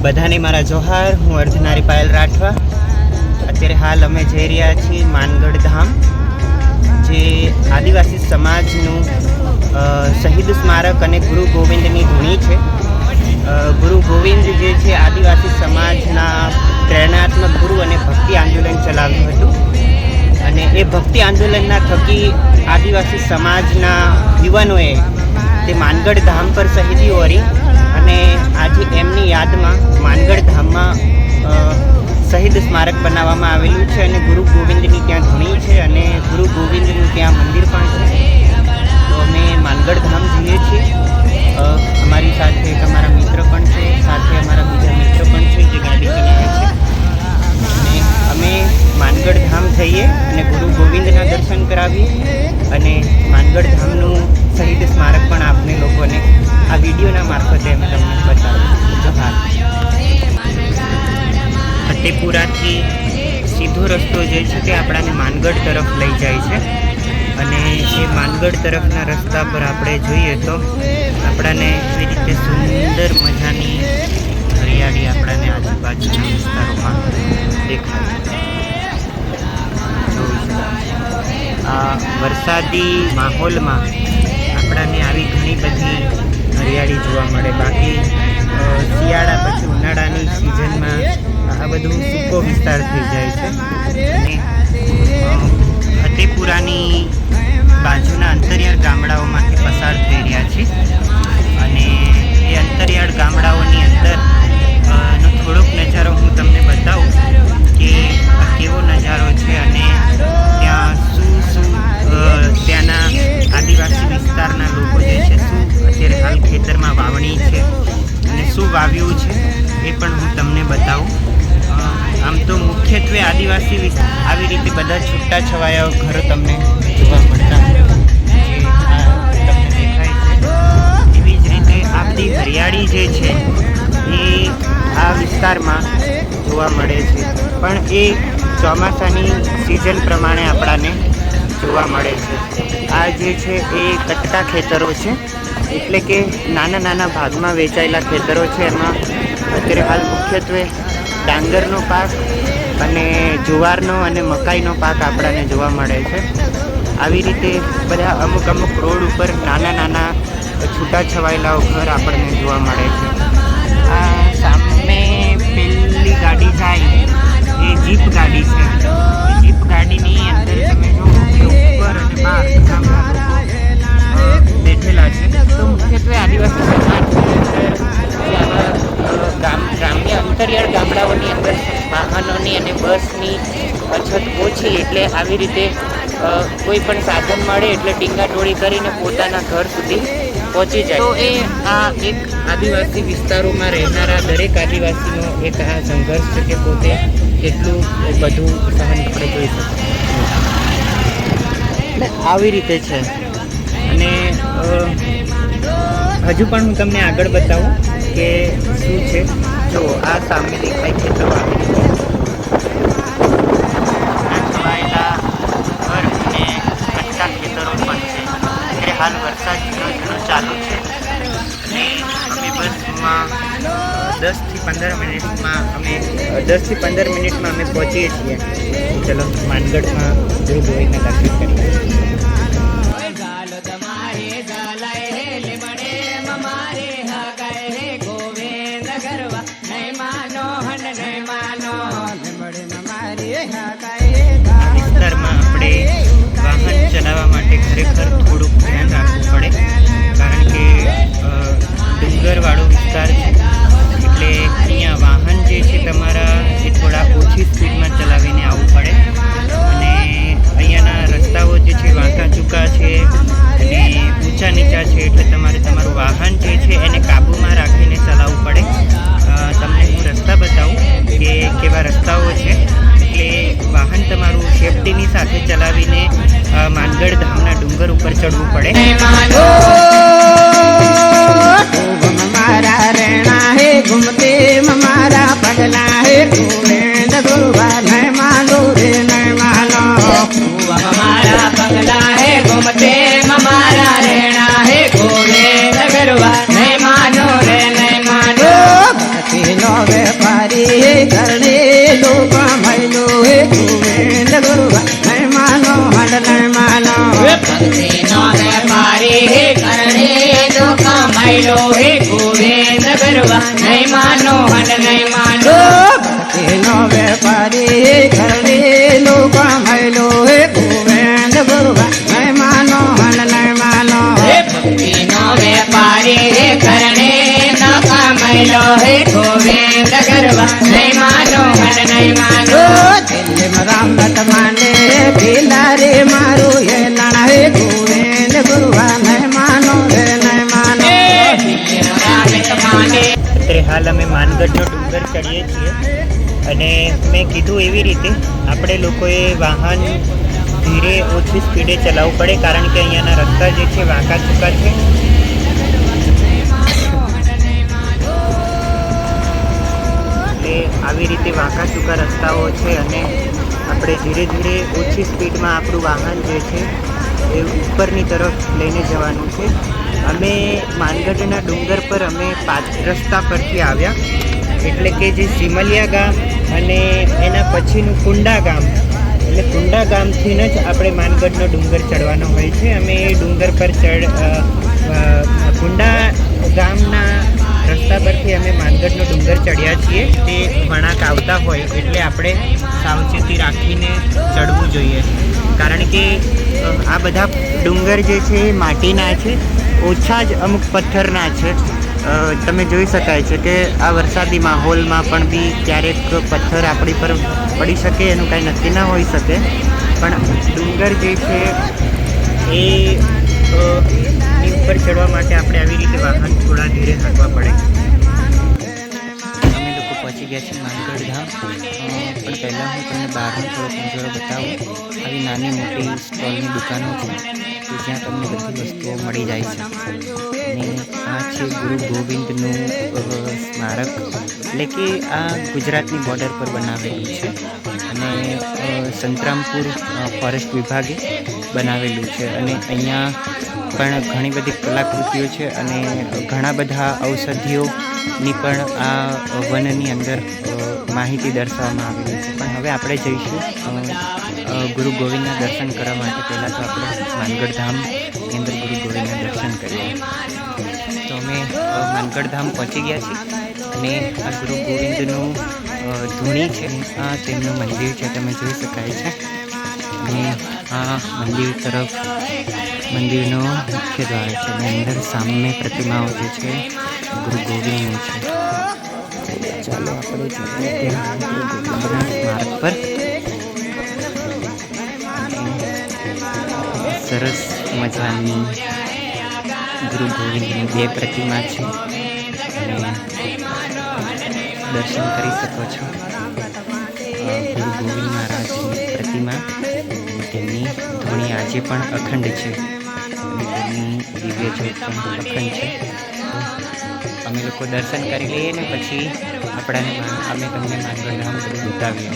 બધાને મારા જોહાર। હું અર્ધનારી પાયલ રાઠવા। અત્યારે હાલ અમે જઈ રહ્યા છીએ માનગઢ ધામ, જે આદિવાસી સમાજનું શહીદ સ્મારક અને ગુરુ ગોવિંદની ધૂણી છે। ગુરુ ગોવિંદ જે છે આદિવાસી સમાજના પ્રેરણાત્મક ગુરુ અને ભક્તિ આંદોલન ચલાવ્યું હતું, અને એ ભક્તિ આંદોલનના થકી આદિવાસી સમાજના યુવાનોએ તે માનગઢ ધામ પર શહીદી ઓરી, અને આજે એમની યાદમાં માનગઢ ધામમાં શહીદ સ્મારક બનાવવામાં આવેલું છે, અને ગુરુ ગોવિંદની ત્યાં ધૂણી છે અને ગુરુ ગોવિંદનું ત્યાં મંદિર પણ છે। તો અમે માનગઢ ધામ જઈએ છીએ। અમારી સાથે એક અમારા મિત્ર પણ છે, સાથે અમારા બીજા મિત્ર પણ છે જે ગાડી ચલાવે છે, અને અમે માનગઢ ધામ જઈએ અને ગુરુ ગોવિંદના દર્શન કરાવીએ, અને માનગઢ ધામનું શહીદ સ્મારક પણ આપને લોકોને આ વિડીયોના મારફતે અમે તમને બતાવીએ। જોહાર। ફતેપુરાથી સીધો રસ્તો જે છે તે આપણાને માનગઢ તરફ લઈ જાય છે, અને એ માનગઢ તરફના રસ્તા પર આપણે જોઈએ તો આપણાને એવી રીતે સુંદર મજાની હરિયાળી આપણાને આજુબાજુના વિસ્તારોમાં દેખાય। આ વરસાદી માહોલમાં આપણાને આવી ઘણી બધી હરિયાળી જોવા મળે। બાકી શિયાળા પછી ઉનાળાની સિઝનમાં આ બધું સૂકો વિસ્તાર થઈ જાય છે, અને ફતેપુરાની બાજુના અંતરિયાળ ગામડાઓમાંથી પસાર થઈ રહ્યા છે, અને એ અંતરિયાળ ગામડાઓની અંદર નો થોડોક નજારો હું તમને બતાવું કે કેવો નજારો છે, અને ત્યાં શું ત્યાંના આદિવાસી વિસ્તારના લોકો જે છે શું અત્યારે હાલ ખેતરમાં વાવણી છે અને શું વાવ્યું છે એ પણ હું તમને બતાવું। આમ તો મુખ્યત્વે આદિવાસી આવી રીતે બધા છૂટા છવાયા ઘરો તમને જોવા મળતા, જે તમને દેખાય છે। એવી જ રીતે આ બધી હરિયાળી જે છે એ આ વિસ્તારમાં જોવા મળે છે, પણ એ ચોમાસાની સિઝન પ્રમાણે આપણાને જોવા મળે છે। આ જે છે એ કટકા ખેતરો છે, એટલે કે નાના નાના ભાગમાં વેચાયેલા ખેતરો છે। એમાં અત્યારે હાલ મુખ્યત્વે ડાંગરનો પાક અને જુવારનો અને મકાઈનો પાક આપણાને જોવા મળે છે। આવી રીતે બધા અમુક અમુક રોડ ઉપર નાના નાના છૂટા છવાયેલા ઘર આપણને જોવા મળે છે। આ સામે પેલી ગાડી જાય એ જીપ ગાડી છે। જીપ ગાડીની અંદર તમે જુઓ કે ઉપર અને બહાર ઘણા બેઠેલા છે। તો મુખ્યત્વે આદિવાસી સમાજ ગ્રામ્ય અંતરિયાળ ગામડાઓની અંદર વાહનોની અને બસની અછત ઓછી, એટલે આવી રીતે કોઈ પણ સાધન મળે એટલે ટીંગાટોળી કરીને પોતાના ઘર સુધી પહોંચી જાય। તો એ આ એક આદિવાસી વિસ્તારોમાં રહેનારા દરેક આદિવાસીનો એક આ સંઘર્ષ છે કે પોતે એટલું બધું સહન આપણે જોઈ શકીએ। આવી રીતે છે, અને હજુ પણ હું તમને આગળ બતાવું કે શું છે। જો આ સામે દેખાય ખેતરો આવી રીતે છવાયેલા ઘર અને કચ્ચા ખેતરો પણ છે। એટલે હાલ વરસાદ ઝીણો ચાલુ છે, અને અમે બસમાં 10 થી 15 મિનિટમાં અમે પહોંચીએ છીએ। ચલો માનગઢમાં ગુરુ ગોવિંદના દર્શન કરીએ। વિસ્તારમાં આપણે વાહન ચલાવવા માટે ખરેખર થોડુંક ધ્યાન રાખવું પડે, કારણ કે ડુંગરવાળો વિસ્તાર છે, એટલે અહીંયા વાહન જે છે તમારા એ થોડા ઓછી સ્પીડમાં ચલાવીને આવવું પડે, અને અહીંયાના રસ્તાઓ જે છે વાંકા ચૂકા છે અને ઊંચા નીચા છે, એટલે તમારે તમારું વાહન જે છે એને કાબૂમાં રાખીને ચલાવવું પડે। તમને હું રસ્તા બતાવું કે કેવા રસ્તાઓ છે, એટલે વાહન તમારું સેફટીની સાથે ચલાવીને માનગઢ ધામના ડુંગર ઉપર ચડવું પડે। મારા રેણા હે ઘૂમતે મારા પગલા હે ગોવિંદ ગુરુવા નહીં માનો રે નહીં માનો। મારા પગલા હે ઘૂમતે મારા રેણા હે ગોવિંદ ગુરુવા નહીં માનો રે ગરવા નહીં માનો હન નહીં માનો ભક્તિનો વેપારી કરવેલો કમાયેલો હે ગોવિંદ ગરવા નહીં માનો હન નહીં માનો ભક્તિનો વેપારી કરને ન કમાયેલો હે ગોવિંદ ગરવા નહીં માનો હન નહીં માનો દિલ્હીમાં રામનાથ માને પીલા રે મારું એ નાણા હે ગોવિંદ ગરવા નહીં માનો રે નહીં માનો અત્યારે હાલ અમે માનગઢનો ડુંગર ચડીએ છીએ અને મેં કીધું એવી રીતે આપણે લોકોએ વાહન ધીરે ઓછી સ્પીડે ચલાવવું પડે કારણ કે અહીંયાના રસ્તા જે છે વાંકા ચૂકા છે. એટલે આવી રીતે વાંકા ચૂકા રસ્તાઓ છે અને આપણે ધીરે ધીરે ઓછી સ્પીડમાં આપણું વાહન જે છે એ ઉપરની તરફ લઈને જવાનું છે. અમે માનગઢના ડુંગર પર અમે રસ્તા પરથી આવ્યા એટલે કે જે સિમલિયા ગામ અને એના પછીનું કુંડા ગામ એટલે કુંડા ગામથી જ આપણે માનગઢનો ડુંગર ચડવાનો હોય છે. અમે એ ડુંગર પર કુંડા ગામના રસ્તા પરથી અમે માનગઢનો ડુંગર ચડ્યા છીએ. તે વળાંક આવતા હોય એટલે આપણે સાવચેતી રાખીને ચડવું જોઈએ કારણ કે આ બધા ડુંગર જે છે એ માટીના છે, ઓછા જ અમુક પથ્થરના છે. તમે જોઈ શકાય છે કે આ વરસાદી માહોલમાં પણ બી ક્યારેક પથ્થર આપણી પર પડી શકે એનું કાંઈ નક્કી ના હોઈ શકે, પણ ડુંગર જે છે એ ઉપર ચડવા માટે આપણે આવી રીતે વાહન થોડા ધીરે હાંકવા પડે. અમે લોકો પહોંચી ગયા છીએ માનગઢ ધામ, પણ પહેલાં હું તમને બહારનો થોડો નજારો બતાવું. આવી નાની મોટી સ્ટોલની દુકાનો છે કે જ્યાં તમને બધી વસ્તુઓ મળી જાય છે. અને આ છે ગુરુ ગોવિંદનું સ્મારક, એટલે કે આ ગુજરાતની બોર્ડર પર બનાવેલું છે અને સંતરામપુર ફોરેસ્ટ વિભાગે બનાવેલું છે. અને અહીંયા પણ ઘણી બધી કલાકૃતિઓ છે અને ઘણા બધા ઔષધિઓની પણ આ વનની અંદર માહિતી દર્શાવવામાં આવેલી છે. પણ હવે આપણે જઈશું ગુરુ ગોવિંદના દર્શન કરવા માટે. પહેલાં તો આપણે માનગઢ ધામની અંદર ગુરુ ગોવિંદના દર્શન કરીએ. તો અમે માનગઢ ધામ પહોંચી ગયા છીએ અને આ ગુરુ ગોવિંદનું ધૂણી છે, આ તેમનું મંદિર છે, તમે જોઈ શકાય છે. અને આ મંદિર તરફ મંદિરનો મુખ્ય દ્વાર છે અને અંદર સામે પ્રતિમાઓ જે છે ગુરુ ગોવિંદની છે. ચાલો આપણે જઈએ ત્યાં ગુરુ ગોવિંદના સ્મારક પર. સરસ મજાની ગુરુ ગોવિંદની બે પ્રતિમા છે અને દર્શન કરી શકો છો. ગુરુ ગોવિંદ મહારાજની પ્રતિમા, તેમની ધૂણી આજે પણ અખંડ છે અને તેમની દિવ્ય જ્યોત પણ અખંડ છે. અમે લોકો દર્શન કરી લઈએ ને પછી અમે તમને માનગઢ ધામ બધું બતાવીએ.